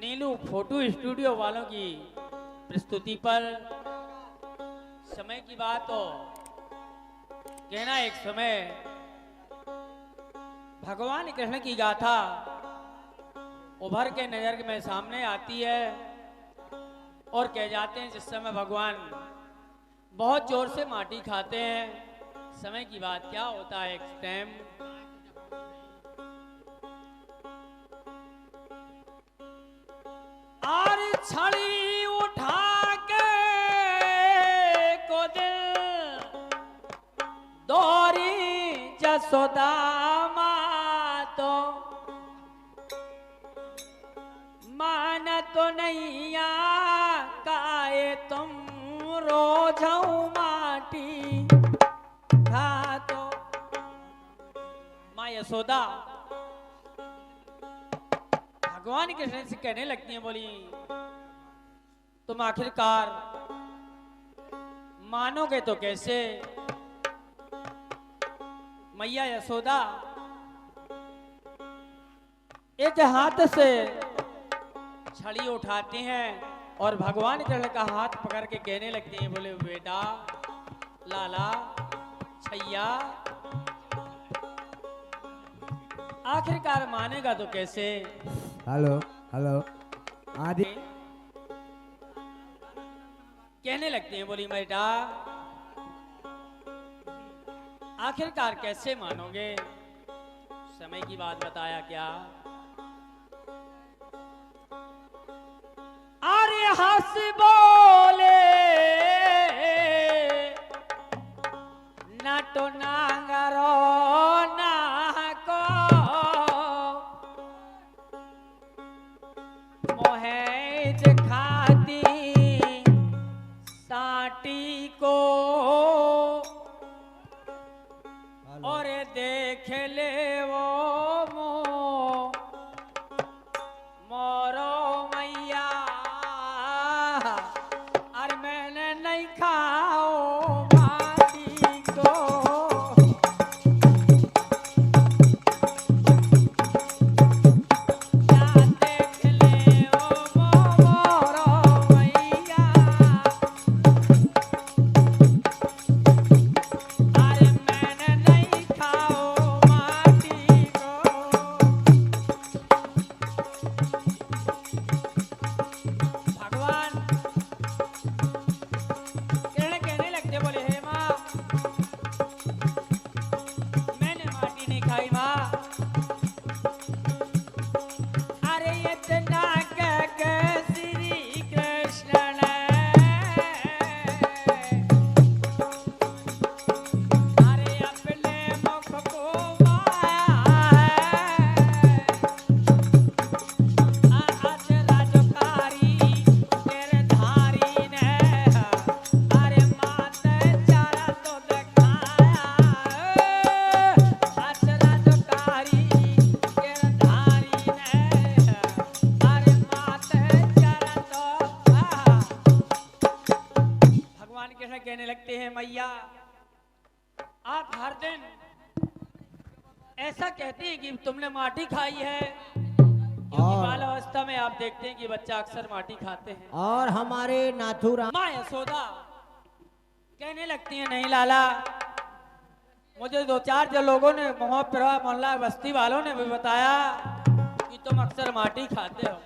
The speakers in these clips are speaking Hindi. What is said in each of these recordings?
नीलू फोटो स्टूडियो वालों की प्रस्तुति पर समय की बात हो कहना एक समय भगवान कृष्ण की गाथा उभर के नजर में सामने आती है और कह जाते हैं जिस समय भगवान बहुत जोर से माटी खाते हैं। समय की बात क्या होता है, एक टाइम और छड़ी उठा के को दिल दौरी जसोदा तो मान तो नहीं काए तुम रोज माटी खा तो माँ यशोदा भगवान कृष्ण से कहने लगती हैं, बोली तुम आखिरकार मानोगे तो कैसे। मैया यशोदा एक हाथ से छड़ी उठाती हैं और भगवान कृष्ण का हाथ पकड़ के कहने लगती हैं, बोले बेटा लाला छैया आखिरकार मानेगा तो कैसे। हेलो हेलो आदि कहने लगते हैं, बोली बेटा आखिरकार कैसे मानोगे। समय की बात बताया क्या। अरे हंस बोले ना तो नांगरो ना को मोहेज खाती साटी को और देख ले वो मोरो मैया और मैंने नहीं खाओ माटी को। देख ले वो मोरो मैया अरे मैंने नहीं खाओ माटी को। भगवान कहने लगते, बोले हे माँ मैंने माटी नहीं खाई माँ। अरे इतना कह के श्री कृष्ण ने अरे अपने मुख को माया है अचरा जोकारी गिरधारी ने अरे माते चारा तो दिखाया अचरा जोकारी गिरधारी ने अरे माते चारा तो भगवान कृष्ण कहने लगते हैं, मैया आप हर दिन ऐसा कहते हैं कि तुमने माटी खाई है, क्योंकि और- बाल अवस्था में आप देखते हैं कि बच्चा अक्सर माटी खाते हैं। और हमारे नाथुराम माँ यशोदा कहने लगती हैं, नहीं लाला मुझे दो चार जो लोगों ने मोहल्ला बस्ती वालों ने भी बताया कि तुम अक्सर माटी खाते हो।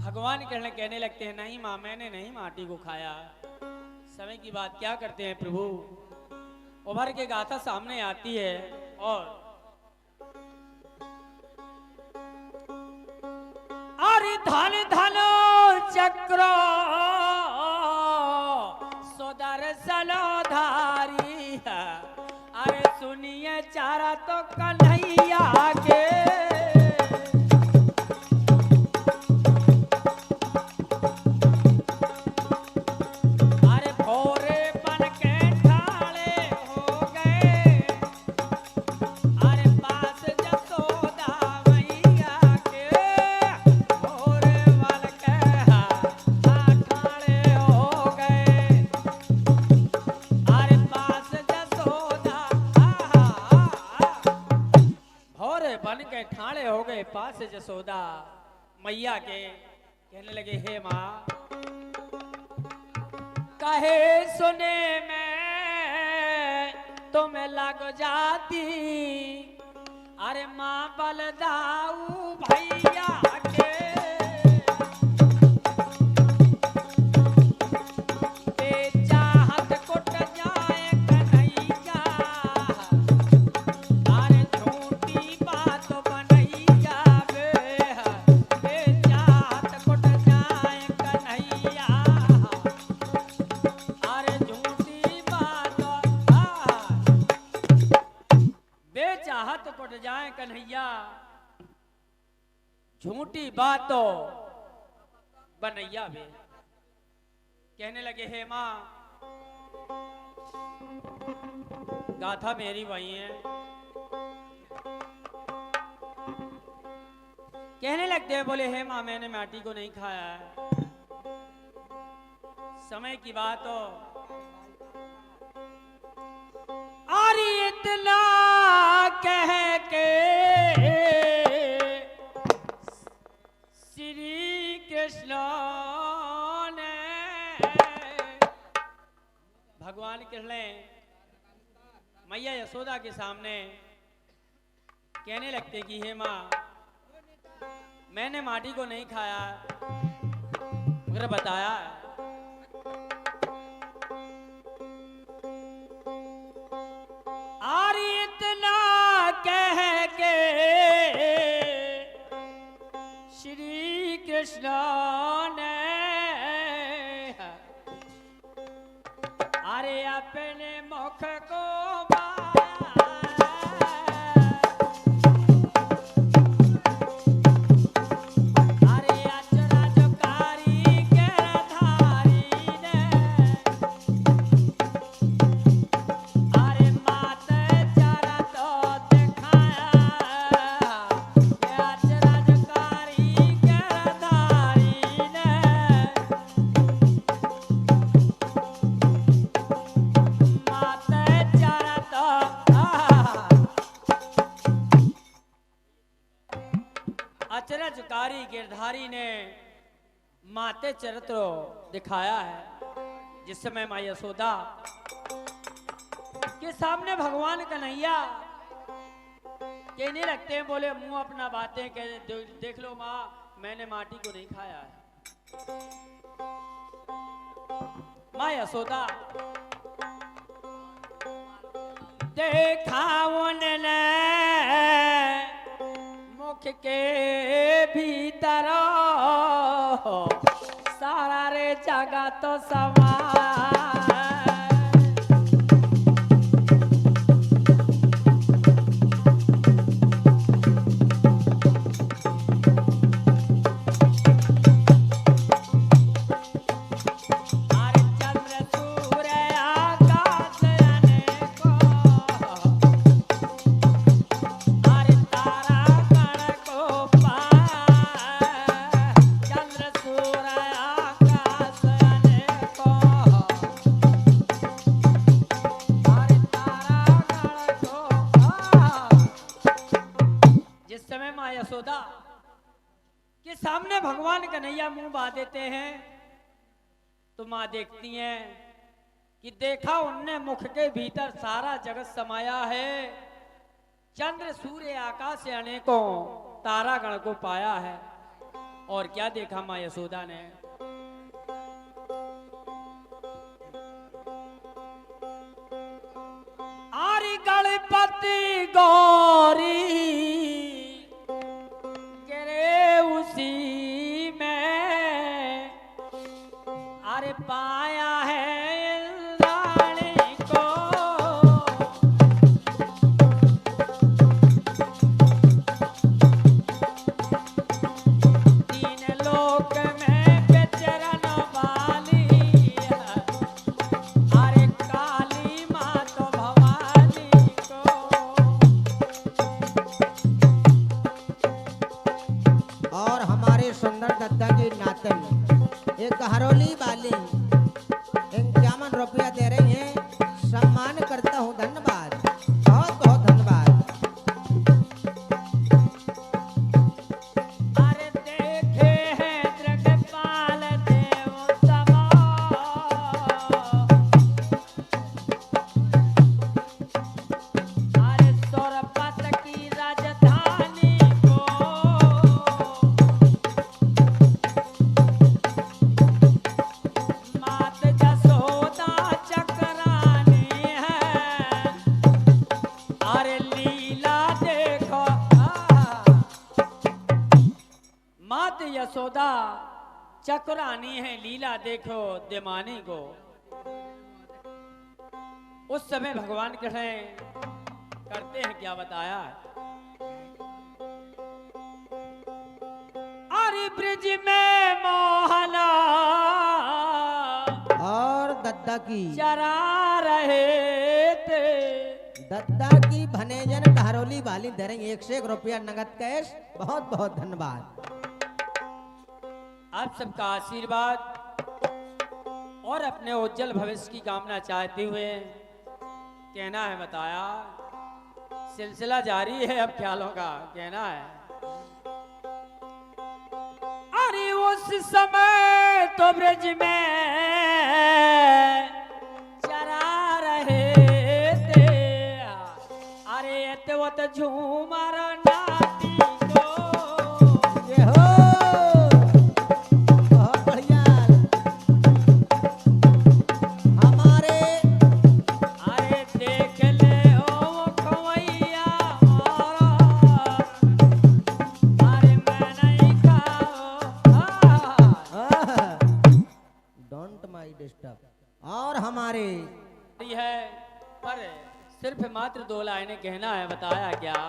भगवान कृष्ण कहने लगते हैं, नहीं माँ मैंने नहीं माटी को खाया। समय की बात क्या करते हैं प्रभु, उभर के गाथा सामने आती है और अरे धन धन चक्र सुदर्शनो धारी अरे सुनिए चारा तो कन्हैया के अरे भोरे बन के ठाड़े हो गए अरे पास जसोदा मैया के भोरे बन के ठाड़े हो गए अरे पास जसोदा मैया के कहने लगे, हे माँ कहे सुने में तुम लग जाती, अरे माँ बलदाऊ भैया के चाहत कुट जाए कन्हैया, अरे झूठी बात बनैया बे चाहत कुट जाए कन्हैया, अरे झूठी बात बेचाहत कुट जाए कन्हैया, झूठी बातों बनैया बे। कहने लगे, हे माँ गाथा मेरी वही है। कहने लगते हैं, बोले, हे माँ मैंने माटी को नहीं खाया है, समय की बात हो और इतना कह के श्री कृष्ण ने भगवान कृष्ण मैया यशोदा के सामने कहने लगते कि हे माँ मैंने माटी को नहीं खाया मगर बताया और इतना कह के श्री कृष्ण ने अरे अपने मुख को अरे अचरज कारीगर धारी ने अरे मात चरत दिखाया अचरज कारीगर धारी ने अचरजकारी गिरधारी ने माते चरित्र दिखाया है। जिस समय माँ यशोदा के सामने भगवान कन्हैया कहने लगते हैं, बोले मुंह अपना बातें कह देख लो माँ मैंने माटी को नहीं खाया है। माँ यशोदा देखा उनने मुख के भीतर सारा रे जगत तो समा यशोदा के सामने भगवान कन्हैया मुंह बा देते हैं तो मां देखती हैं कि देखा उनने मुख के भीतर सारा जगत समाया है, चंद्र सूर्य आकाश से अनेकों तारागण को पाया है। और क्या देखा मां यशोदा ने, आरी गणपति गौरी उसी में अरे पाया है इंद्राणी को, तीन लोक में विचरण वाली अरे काली माँ तो भवानी को। और हमारे सुंदर दत्ता की नातन एक हरोली वाली 51 रुपया दे रही हैं, सम्मान करता हूँ, धन्यवाद, बहुत बहुत धन्यवाद। अरे देखे मात यशोदा चकुरानी है लीला देखो दिमानी को। उस समय भगवान कृष्ण करते हैं क्या बताया। अरे ब्रिज में मोहना और दद्दा की चरा रहे थे। दद्दा की भनेजन घरोली वाली धरेंगे 101 रुपया नगद कैश। बहुत बहुत धन्यवाद। आप सबका आशीर्वाद और अपने उज्जवल भविष्य की कामना चाहते हुए कहना है बताया। सिलसिला जारी है अब ख्यालों का कहना है। अरे उस समय तो ब्रज में चरा रहे थे। अरे तो झूमर नाटी को ये हो बहुत बढ़िया। हमारे अरे देख ले ओ खवैया मोरा। अरे मैं नहीं खाओ। Don't my disturb. और हमारे है पर सिर्फ मात्र 2 लाइनें कहना है बताया क्या।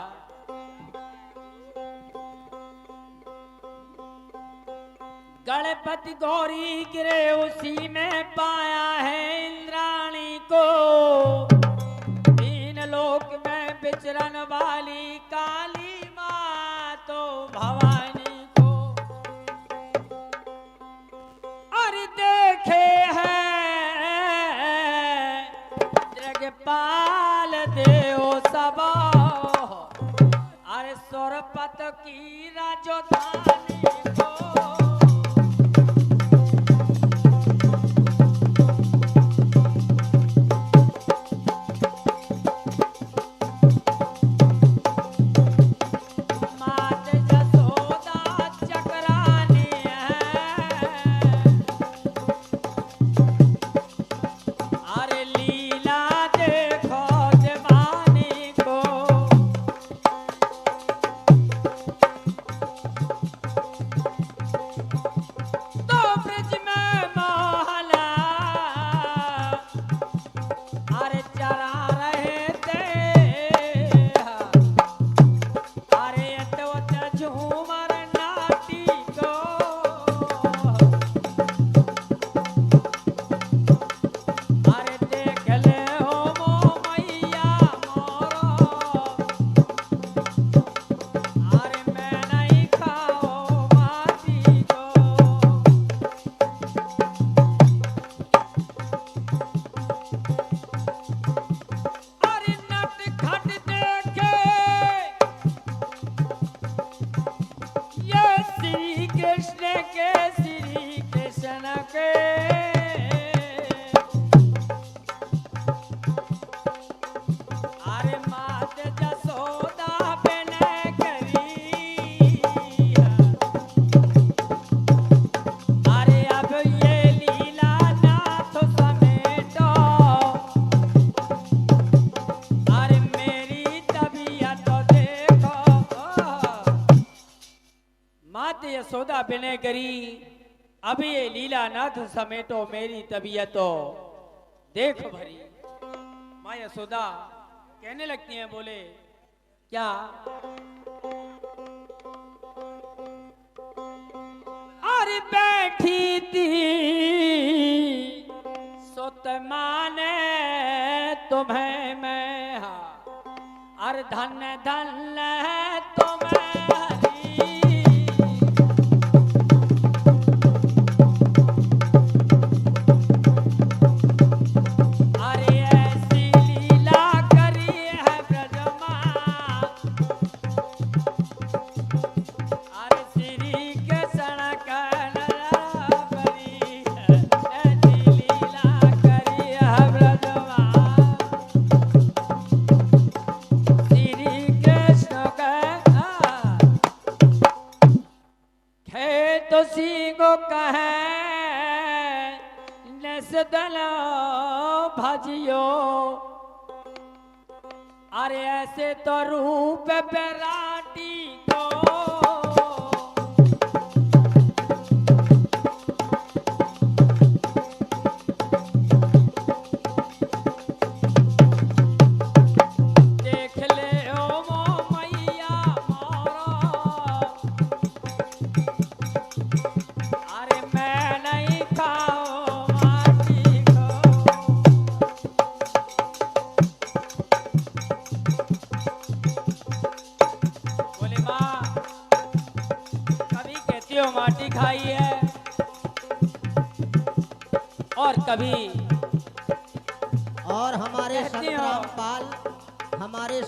गणपति गौरी गिरे उसी में पाया है इंद्राणी को। 3 लोक में विचरण वाली काली माँ तो भवानी को। अरे देखे हैं जगपाल देव सबा। अरे सुरपत की राजधानी को। मात यशोदा चक्रानी है। अरे लीला देखो जवानी को। तो ब्रज में मोहना अरे चरा रहे थे। अरे तो झूमर नाटी को। अरे देख ले हो मो मैया मोरो। अरे मैं नहीं खाओ माटी को। अरे नट खट देखे ये श्री कृष्ण के श्री कृष्ण के। अरे मात यशोदा बने करी। अरे अब ये लीला नाथ समेटो। अरे मेरी तबीयत देखो। मात यशोदा बिने करी अब ये लीला नाथ समेटो मेरी तबीयतो देख भरी। माँ यशोदा कहने लगती हैं बोले क्या। अरे बैठी थी सुत माने तुम्हें मैं। अरे धन धन तुम्हें हरी। अरे ऐसी लीला करी है ब्रज माँ। अरे श्री कृष्ण का नया बरी है। ऐसी लीला करी है ब्रज माँ। श्री कृष्ण का खेत सिंगो कहे नसदल भजियो। अरे ऐसे तो रूप बेराटी को। माटी खाई है और कभी और हमारे कहती हो। संतराम पाल हमारे